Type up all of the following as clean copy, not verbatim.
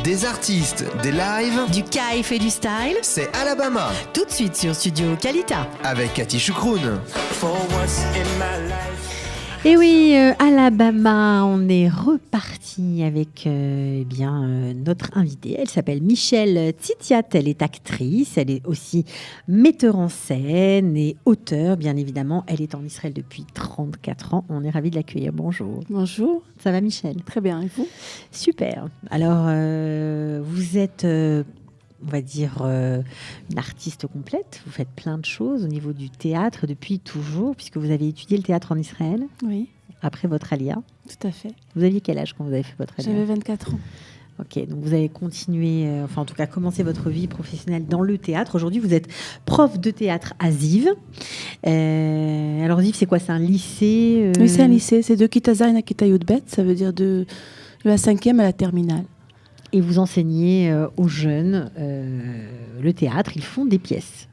Des artistes, des lives, Du kiff et du style, c'est Alabama tout de suite sur Studio Kalita. avec Cathy Choukroun. Et oui, Alabama, on est reparti avec notre invitée. Elle s'appelle Michelle Titiat. Elle est actrice, elle est aussi metteur en scène et auteure, bien évidemment. Elle est en Israël depuis 34 ans. On est ravis de l'accueillir. Bonjour. Bonjour, Ça va, Michelle? très bien, et vous? Super. Alors, vous êtes, on va dire, une artiste complète. Vous faites plein de choses au niveau du théâtre depuis toujours, puisque vous avez étudié le théâtre en Israël Oui, après votre alia. tout à fait. Vous aviez quel âge quand vous avez fait votre alia? J'avais 24 ans. Ok, donc vous avez continué, enfin en tout cas commencé votre vie professionnelle dans le théâtre. Aujourd'hui, vous êtes prof de théâtre à Ziv. Alors Ziv, c'est quoi? C'est un lycée Oui, c'est un lycée, c'est de Kitazain à Kita Yudbet, ça veut dire de la 5e à la terminale. Et vous enseignez aux jeunes le théâtre. Ils font des pièces.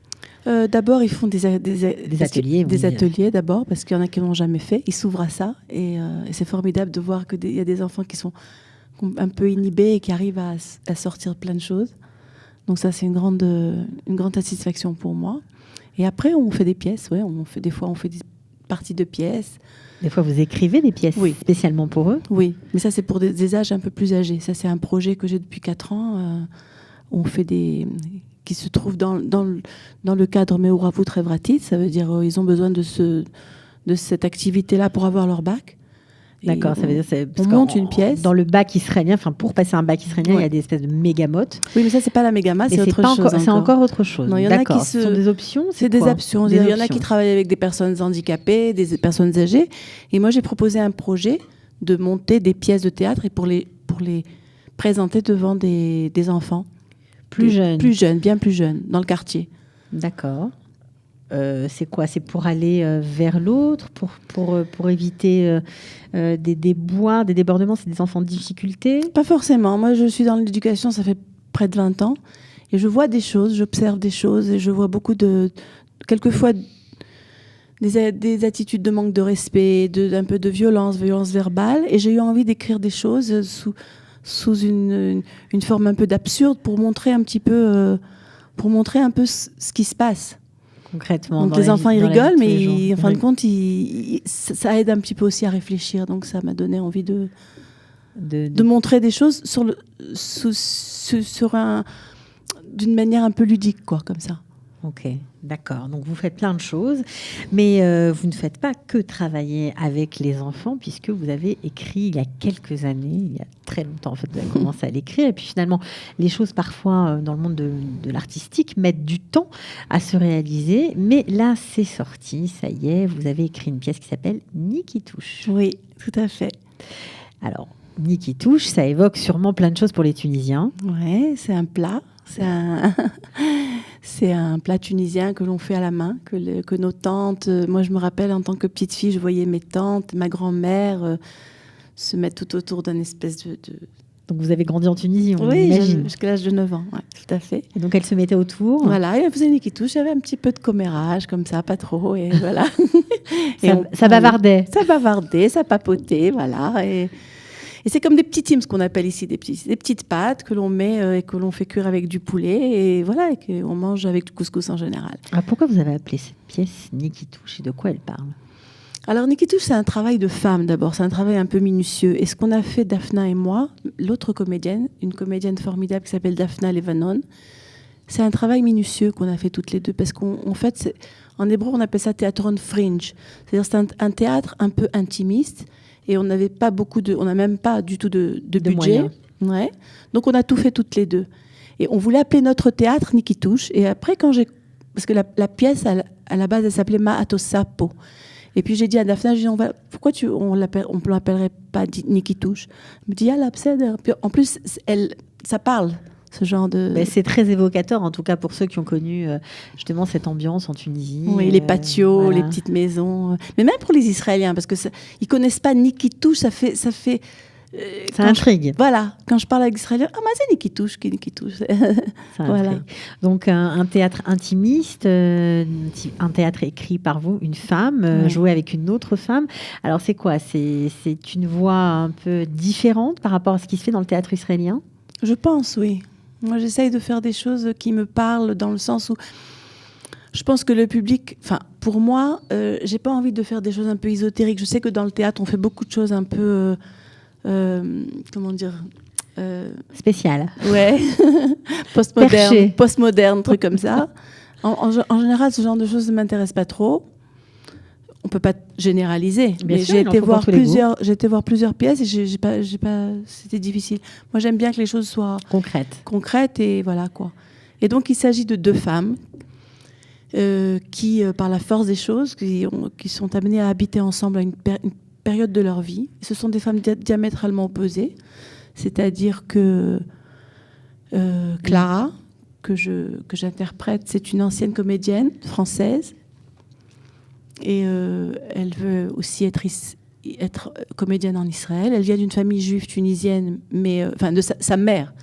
D'abord, ils font des ateliers, Des oui. ateliers d'abord, parce qu'il y en a qui n'ont jamais fait. Ils s'ouvrent à ça, et c'est formidable de voir qu'il y a des enfants qui sont un peu inhibés et qui arrivent à sortir plein de choses. Donc ça, c'est une grande satisfaction pour moi. Et après, on fait des pièces, ouais, des fois, on fait des parties de pièces. Des fois, vous écrivez des pièces Oui. spécialement pour eux. Oui, mais ça, c'est pour des âges un peu plus âgés. Ça, c'est un projet que j'ai depuis 4 ans. On fait qui se trouve dans le cadre Meuravu Trevratit. Ça veut dire ils ont besoin de cette activité-là pour avoir leur bac. Et D'accord, ça veut dire on monte une pièce. Dans le bac israélien, enfin pour passer un bac israélien, Ouais. il y a des espèces de mégamotes. Oui, mais ça, c'est pas la mégama, Mais c'est autre pas chose. encore, c'est encore autre chose. Non, il y en a D'accord. qui Ce sont des options. C'est des quoi? options. Des Il y en a options. qui travaillent avec des personnes handicapées, des personnes âgées. Et moi, j'ai proposé un projet de monter des pièces de théâtre et pour les présenter devant des enfants. Plus jeunes. Plus jeunes, bien plus jeunes, dans le quartier. D'accord. C'est quoi? C'est pour aller vers l'autre, pour éviter des déboires, des débordements. C'est des enfants de difficulté. Pas forcément. Moi, je suis dans l'éducation, ça fait près de 20 ans. Et je vois des choses, j'observe des choses et je vois quelquefois, des attitudes de manque de respect, un peu de violence verbale. Et j'ai eu envie d'écrire des choses sous une forme un peu d'absurde pour montrer un peu ce qui se passe. Concrètement. Donc dans les la enfants, vie- ils dans la vie rigolent, de tous les mais jours. en fin de Oui. compte, ça aide un petit peu aussi à réfléchir. Donc ça m'a donné envie de montrer des choses d'une manière un peu ludique, quoi, comme ça. Ok, d'accord. Donc vous faites plein de choses, mais vous ne faites pas que travailler avec les enfants, puisque vous avez écrit il y a quelques années, il y a très longtemps en fait, vous avez commencé à l'écrire, et puis finalement, les choses parfois dans le monde de l'artistique mettent du temps à se réaliser, mais là c'est sorti, ça y est, vous avez écrit une pièce qui s'appelle Ni qui touche. Oui, tout à fait. Alors, Ni qui touche, ça évoque sûrement plein de choses pour les Tunisiens. Ouais, c'est un plat. C'est un plat tunisien que l'on fait à la main, que nos tantes. Moi, je me rappelle en tant que petite fille, je voyais mes tantes, ma grand-mère se mettre tout autour d'un espèce de. Donc vous avez grandi en Tunisie, on Oui, imagine. jusqu'à l'âge de 9 ans, ouais, tout à fait. Et donc elle se mettait autour. Voilà, et elle faisait une qui touche, il y avait un petit peu de commérage, comme ça, pas trop, et voilà. Ça bavardait. Ça bavardait, ça papotait, voilà. Et c'est comme des petits teams, ce qu'on appelle ici, des petites pâtes que l'on met et que l'on fait cuire avec du poulet, et voilà, et qu'on mange avec du couscous en général. Alors pourquoi vous avez appelé cette pièce Ni qui touche et de quoi elle parle? Alors, Nikitouche, c'est un travail de femme d'abord, c'est un travail un peu minutieux. Et ce qu'on a fait, Daphna et moi, l'autre comédienne, une comédienne formidable qui s'appelle Daphna Levanon, c'est un travail minutieux qu'on a fait toutes les deux. Parce qu'en fait, en hébreu, on appelle ça théâtron fringe. C'est-à-dire c'est un théâtre un peu intimiste. Et on n'avait pas on n'a même pas du tout de budget. Moyens. Ouais. Donc, on a tout fait toutes les deux. Et on voulait appeler notre théâtre Nikitouche. Et après, parce que la pièce, à la base, elle s'appelait Ma'ato Sapo. Et puis j'ai dit à Daphna, pourquoi on ne l'appellerait pas Niki Touche? Elle me dit, ah, en plus, ça parle, ce genre de... Ben, c'est très évocateur, en tout cas pour ceux qui ont connu justement cette ambiance en Tunisie. Oui, les patios, voilà. les petites maisons. Mais même pour les Israéliens, parce que ils connaissent pas Niki Touche, ça fait ça intrigue. Voilà, quand je parle avec les Israéliens, ah, mais c'est Niki Touche. Ça Voilà. intrigue. Donc un théâtre intimiste, un théâtre écrit par vous, une femme, Ouais. joué avec une autre femme. Alors c'est quoi? C'est une voix un peu différente par rapport à ce qui se fait dans le théâtre israélien? Je pense, oui. Moi, j'essaye de faire des choses qui me parlent dans le sens où je pense que le public... Enfin, pour moi, j'ai pas envie de faire des choses un peu ésotériques. Je sais que dans le théâtre, on fait beaucoup de choses un peu... comment dire Spécial. Ouais. Perché. Postmoderne, trucs comme ça. En général, ce genre de choses ne m'intéresse pas trop. On peut pas généraliser. Bien mais sûr, j'ai il en été faut pour tous les goûts. j'ai été voir plusieurs pièces et j'ai pas, c'était difficile. Moi, j'aime bien que les choses soient Concrète. concrètes et voilà quoi. Et donc, il s'agit de deux femmes qui, par la force des choses, qui sont amenées à habiter ensemble à une période de leur vie. Ce sont des femmes diamétralement opposées. C'est-à-dire que Clara, que j'interprète, c'est une ancienne comédienne française. Et elle veut aussi être comédienne en Israël. Elle vient d'une famille juive tunisienne, mais de sa mère,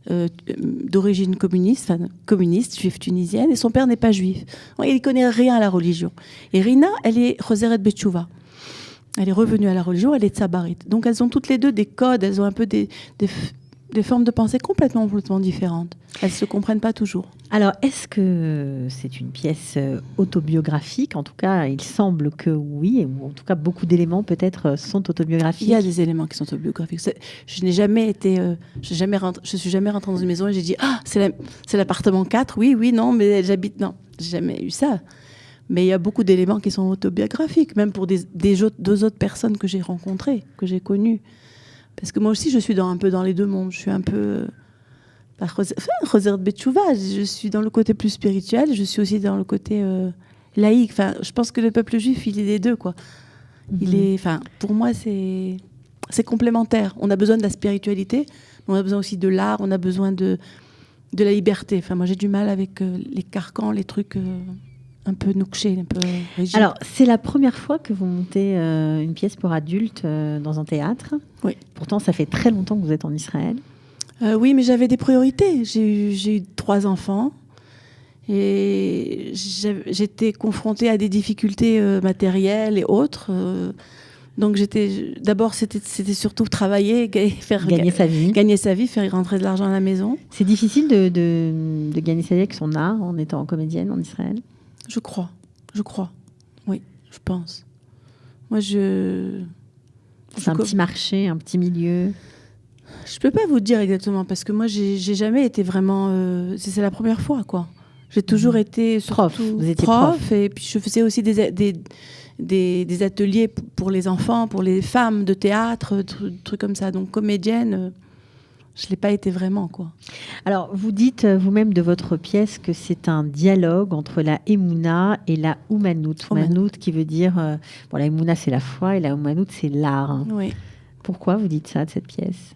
d'origine communiste, juive tunisienne, et son père n'est pas juif. Donc, il ne connaît rien à la religion. Et Rina, elle est Choseret Betchouva. Elle est revenue à la religion, elle est tsabarite. Donc elles ont toutes les deux des codes, elles ont un peu des formes de pensée complètement différentes. Elles ne se comprennent pas toujours. Alors, est-ce que c'est une pièce autobiographique? En tout cas, il semble que oui, ou en tout cas, beaucoup d'éléments peut-être sont autobiographiques. Il y a des éléments qui sont autobiographiques. Je n'ai jamais été... je suis jamais rentrée dans une maison et j'ai dit « Ah, c'est l'appartement 4, oui, non, mais j'habite... » Non, j'ai jamais eu ça. Mais il y a beaucoup d'éléments qui sont autobiographiques, même pour deux autres personnes que j'ai rencontrées, que j'ai connues. Parce que moi aussi, je suis un peu dans les deux mondes. Je suis un peu... Choseret Betchouva, je suis dans le côté plus spirituel, je suis aussi dans le côté laïque. Enfin, je pense que le peuple juif, il est les deux, quoi. Pour moi, c'est complémentaire. On a besoin de la spiritualité, mais on a besoin aussi de l'art, on a besoin de la liberté. Enfin, moi, j'ai du mal avec les carcans, les trucs... un peu noukché, un peu rigide. Alors, c'est la première fois que vous montez une pièce pour adultes dans un théâtre. Oui. Pourtant, ça fait très longtemps que vous êtes en Israël. Oui, mais j'avais des priorités. J'ai eu 3 enfants et j'étais confrontée à des difficultés matérielles et autres. Donc, d'abord, c'était surtout travailler, Gagner sa vie. Gagner sa vie, faire rentrer de l'argent à la maison. C'est difficile de gagner sa vie avec son art en étant comédienne en Israël? Je crois. Oui, je pense. Moi, c'est un petit marché, un petit milieu. Je peux pas vous dire exactement parce que moi, j'ai jamais été vraiment. C'est la première fois, quoi. J'ai toujours été prof. Vous étiez prof. Et puis je faisais aussi des ateliers pour les enfants, pour les femmes de théâtre, trucs comme ça. Donc comédienne. Je ne l'ai pas été vraiment, quoi. Alors, vous dites vous-même de votre pièce que c'est un dialogue entre la Emouna et la Oumanout. Oumanout qui veut dire... la Emouna, c'est la foi, et la Oumanout, c'est l'art. Hein. Oui. Pourquoi vous dites ça de cette pièce?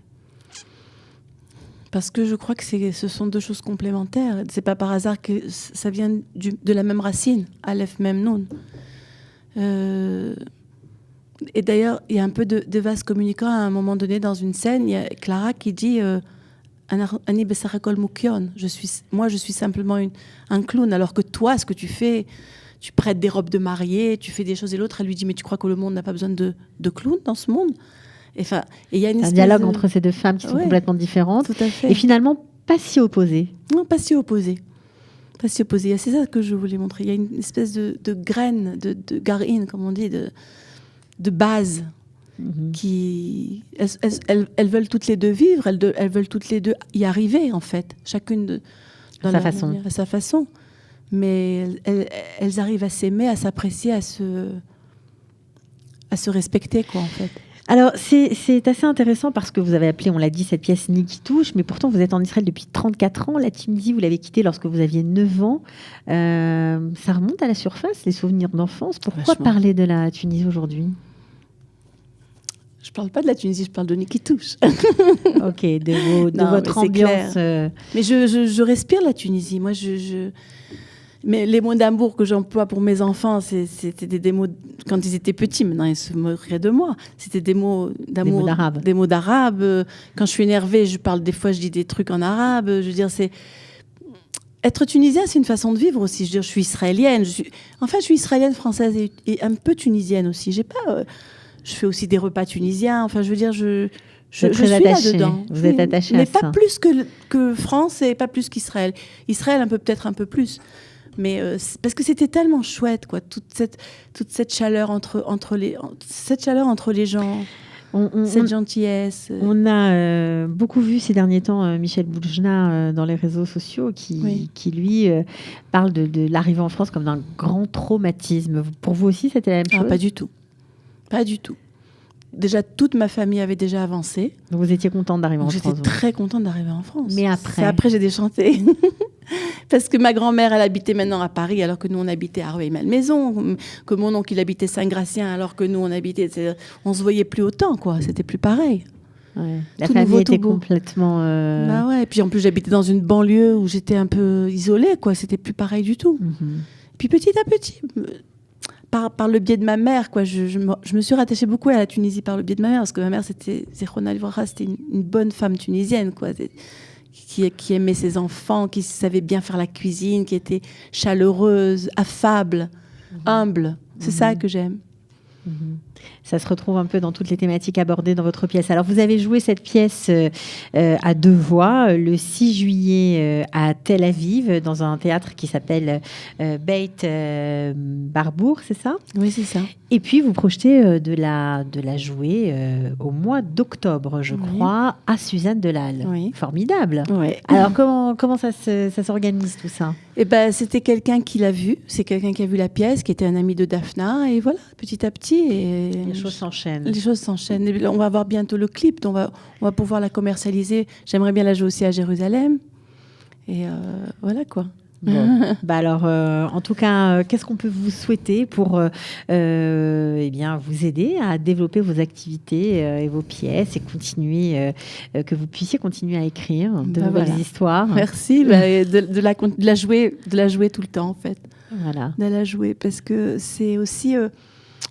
Parce que je crois que ce sont deux choses complémentaires. Ce n'est pas par hasard que ça vient de la même racine, Aleph, Mem, Nun. Et d'ailleurs, il y a un peu de vase communicant à un moment donné dans une scène. Il y a Clara qui dit Ani Bessarakol Mukion. Je suis simplement un clown. Alors que toi, ce que tu fais, tu prêtes des robes de mariée, tu fais des choses. Et l'autre, elle lui dit mais tu crois que le monde n'a pas besoin de clowns dans ce monde? Et il y a un dialogue entre ces deux femmes qui sont complètement différentes. Tout à fait. Et finalement, pas si opposées. Non, pas si opposées. Pas si opposées. C'est ça que je voulais montrer. Il y a une espèce de graine, de garine, comme on dit, de base qui elles veulent toutes les deux vivre, elles veulent toutes les deux y arriver en fait, chacune à sa façon, mais elles arrivent à s'aimer, à s'apprécier, à se respecter, quoi, en fait. Alors, c'est assez intéressant parce que vous avez appelé, on l'a dit, cette pièce Ni qui touche, mais pourtant vous êtes en Israël depuis 34 ans. La Tunisie, vous l'avez quittée lorsque vous aviez 9 ans. Ça remonte à la surface, les souvenirs d'enfance. Pourquoi parler de la Tunisie aujourd'hui? Je parle pas de la Tunisie, je parle de Ni qui touche. Ok, de votre ambiance. Mais je respire la Tunisie. Moi, mais les mots d'amour que j'emploie pour mes enfants, c'était des mots quand ils étaient petits. Maintenant, ils se moqueraient de moi. C'était des mots d'amour, des mots d'arabe. Quand je suis énervée, je dis des trucs en arabe. Je veux dire, être tunisien, c'est une façon de vivre aussi. Je veux dire, je suis israélienne. Je suis israélienne, française et un peu tunisienne aussi. Je fais aussi des repas tunisiens. Enfin, je veux dire, je Vous êtes je très suis attaché. là-dedans. Vous êtes attaché mais à ça. pas plus que France et pas plus qu'Israël. Israël, peut-être un peu plus. Mais parce que c'était tellement chouette, quoi, toute cette chaleur entre les gens, cette gentillesse. On a beaucoup vu ces derniers temps Michel Boujna dans les réseaux sociaux qui lui parle de l'arrivée en France comme d'un grand traumatisme. Pour vous aussi, c'était la même chose? Pas du tout. Pas du tout. Déjà, toute ma famille avait déjà avancé. Donc vous étiez contente d'arriver en France? J'étais très contente d'arriver en France. Mais après? Après, j'ai déchanté. Parce que ma grand-mère, elle habitait maintenant à Paris, alors que nous, on habitait à Rueil-Malmaison. Que mon oncle, il habitait Saint-Gratien, alors que nous, on se voyait plus autant, quoi. C'était plus pareil. Ouais. La Tout famille nouveau, était tout beau. complètement... Bah ouais. Et puis en plus, j'habitais dans une banlieue où j'étais un peu isolée, quoi. C'était plus pareil du tout. Mhm. Puis petit à petit, par le biais de ma mère, quoi, je me suis rattachée beaucoup à la Tunisie par le biais de ma mère, parce que ma mère, c'était une bonne femme tunisienne, quoi, qui aimait ses enfants, qui savait bien faire la cuisine, qui était chaleureuse, affable, humble. C'est ça que j'aime. Ça se retrouve un peu dans toutes les thématiques abordées dans votre pièce. Alors, vous avez joué cette pièce à 2 voix le 6 juillet à Tel Aviv, dans un théâtre qui s'appelle Beit Barbour, c'est ça? Oui, c'est ça. Et puis, vous projetez de la jouer au mois d'octobre, je crois, à Suzanne Delal. Oui. Formidable. Ouais. Alors, comment ça s'organise tout ça? Et ben, c'était quelqu'un qui l'a vu, c'est quelqu'un qui a vu la pièce, qui était un ami de Daphna, et voilà, petit à petit. Et Les choses s'enchaînent. Les choses s'enchaînent. Et on va avoir bientôt le clip, donc on va pouvoir la commercialiser. J'aimerais bien la jouer aussi à Jérusalem. Et voilà, quoi. Bon. Bah alors, en tout cas, qu'est-ce qu'on peut vous souhaiter pour eh bien, vous aider à développer vos activités et vos pièces et continuer, que vous puissiez continuer à écrire de nouvelles histoires. Merci. De la jouer tout le temps, en fait. Voilà. De la jouer, parce que c'est aussi...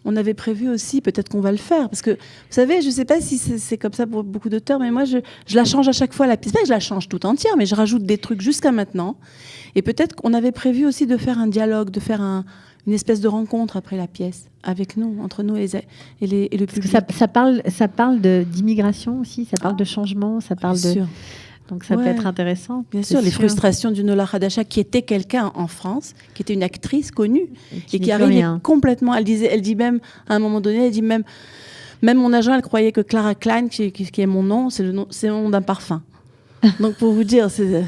on avait prévu aussi, peut-être qu'on va le faire, parce que, vous savez, je ne sais pas si c'est comme ça pour beaucoup d'auteurs, mais moi, je la change à chaque fois, la pièce. Pas que je la change tout entière, mais je rajoute des trucs jusqu'à maintenant. Et peut-être qu'on avait prévu aussi de faire un dialogue, de faire une espèce de rencontre après la pièce, avec nous, entre nous et le public. Ça parle d'immigration aussi, ça parle de changement, ça parle Bien sûr. Donc ça peut être intéressant. Bien sûr, les frustrations d'une Ola Hadasha qui était quelqu'un en France, qui était une actrice connue et qui arrivait complètement. Elle dit même à un moment donné, elle dit même mon agent, elle croyait que Clara Klein, qui est mon nom, c'est le nom d'un parfum. Donc pour vous dire, c'est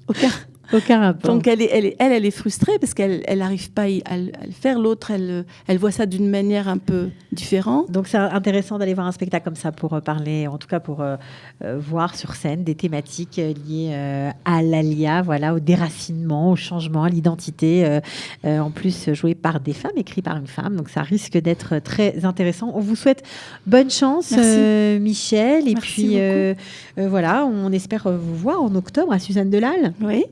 aucun rapport. Donc elle est frustrée parce qu'elle n'arrive pas à le faire. L'autre, elle voit ça d'une manière un peu différente. Donc c'est intéressant d'aller voir un spectacle comme ça pour parler, en tout cas pour voir sur scène des thématiques liées à l'ALIA, voilà, au déracinement, au changement, à l'identité. En plus joué par des femmes, écrit par une femme. Donc ça risque d'être très intéressant. On vous souhaite bonne chance, Michel. Et Merci puis voilà, on espère vous voir en octobre à Suzanne Delal. Oui.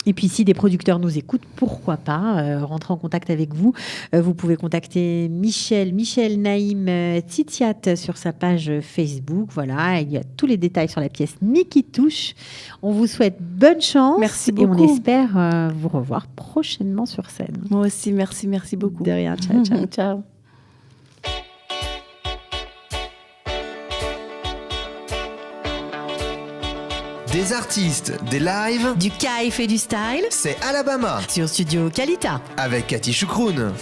Et puis, si des producteurs nous écoutent, pourquoi pas rentrer en contact avec vous. Vous pouvez contacter Michel Naïm Titiat sur sa page Facebook. Voilà, il y a tous les détails sur la pièce Niki Touche. On vous souhaite bonne chance. Merci beaucoup. Et on espère vous revoir prochainement sur scène. Moi aussi, merci beaucoup. De rien, ciao, ciao. Ciao. Des artistes, des lives, Du kiff et du style c'est Alabama sur Studio Kalita. avec Cathy Choukroun.